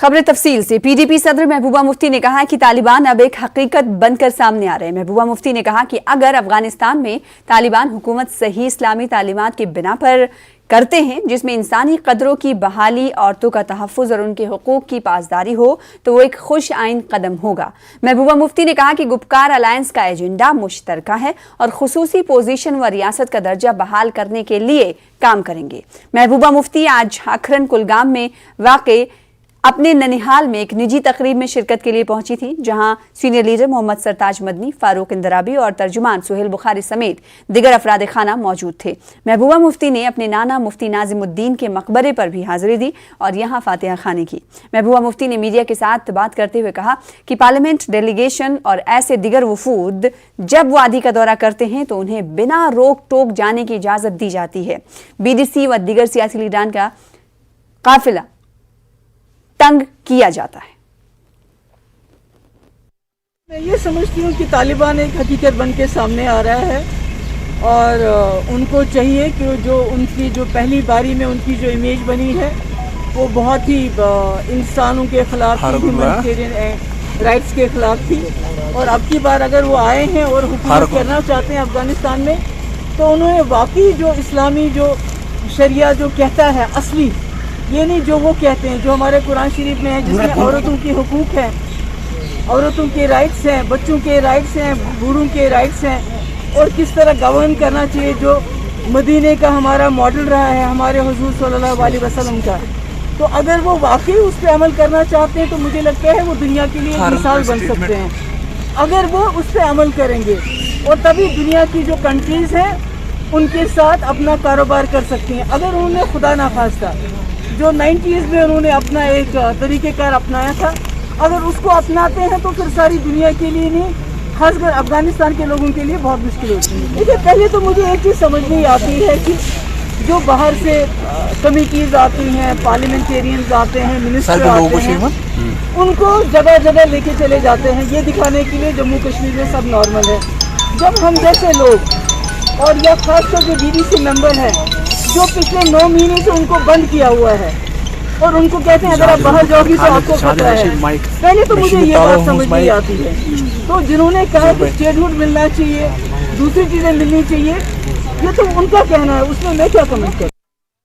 खबर तफसील से। पीडीपी सदर महबूबा मुफ्ती ने कहा कि तालिबान अब एक हकीकत बनकर सामने आ रहे हैं। महबूबा मुफ्ती ने कहा कि अगर अफगानिस्तान में तालिबान हुकूमत सही इस्लामी तालीमात के बिना पर करते हैं, जिसमें इंसानी कदरों की बहाली, औरतों का तहफ़्फ़ुज़ और उनके हुकूक की पासदारी हो, तो वो एक खुश आइन कदम होगा। महबूबा मुफ्ती ने कहा कि गुपकार अलायंस का एजेंडा मुश्तरका है और खुसूसी पोजीशन व रियासत का दर्जा बहाल करने के लिए काम करेंगे। महबूबा मुफ्ती आज आखरन कुलगाम में वाक़े अपने ननिहाल में एक निजी तकरीब में शिरकत के लिए पहुंची थी, जहां सीनियर लीडर मोहम्मद सरताज मदनी, फारूक इंदराबी और तर्जुमान सुहेल बुखारी समेत दिगर अफराद खाना मौजूद थे। महबूबा मुफ्ती ने अपने नाना मुफ्ती नाजिमुद्दीन के मकबरे पर भी हाजिरी दी और यहां फातिहा खानी की। महबूबा मुफ्ती ने मीडिया के साथ बात करते हुए कहा कि पार्लियामेंट डेलीगेशन और ऐसे दिगर वफूद जब वादी का दौरा करते हैं तो उन्हें बिना रोक टोक जाने की इजाजत दी जाती है। बीडीसी व दिगर सियासी लीडरान का काफिला तंग किया जाता है। मैं ये समझती हूँ कि तालिबान एक हकीकत बन के सामने आ रहा है और उनको चाहिए कि जो उनकी जो पहली बारी में उनकी जो इमेज बनी है वो बहुत ही इंसानों के खिलाफ थी, ह्यूमैनिटेरियन राइट्स के खिलाफ थी। और अब की बार अगर वो आए हैं और हुकूमत करना चाहते हैं अफगानिस्तान में, तो उन्होंने वाकई जो इस्लामी जो शरिया जो कहता है असली, ये नहीं जो वो कहते हैं, जो हमारे कुरान शरीफ में है, जिसमें औरतों के हुकूक हैं, औरतों के राइट्स हैं, बच्चों के राइट्स हैं, बूढ़ों के राइट्स हैं, और किस तरह गवर्न करना चाहिए, जो मदीने का हमारा मॉडल रहा है हमारे हुजूर सल्लल्लाहु अलैहि वसल्लम का। तो अगर वो वाकई उस पर अमल करना चाहते हैं तो मुझे लगता है वो दुनिया के लिए एक मिसाल बन सकते हैं, अगर वो उस पर अमल करेंगे। और तभी दुनिया की जो कंट्रीज़ हैं उनके साथ अपना कारोबार कर सकती हैं। अगर उन्होंने खुदा ना खास्ता जो 90s में उन्होंने अपना एक तरीक़ेकार अपनाया था, अगर उसको अपनाते हैं तो फिर सारी दुनिया के लिए नहीं, खासकर अफगानिस्तान के लोगों के लिए बहुत मुश्किल होती है। देखिए, पहले तो मुझे एक चीज़ समझ नहीं आती है कि जो बाहर से कमिटीज़ आती हैं, पार्लियामेंटेरियंस आते हैं, मिनिस्टर आते हैं, उनको जगह जगह लेके चले जाते हैं ये दिखाने के लिए जम्मू कश्मीर में सब नॉर्मल है। जब हम जैसे लोग और या खासकर जो बीडीसी मेंबर हैं जो पिछले 9 महीने से उनको बंद किया हुआ है और उनको कहते हैं अगर आप बाहर जाओगी तो आपको खतरा है, पहले तो मुझे ये बात समझ नहीं आती है। तो जिन्होंने कहा कि स्टेटहुड मिलना चाहिए, दूसरी चीज़ें मिलनी चाहिए, ये तो उनका कहना है, उसमें मैं क्या कमेंट करूं।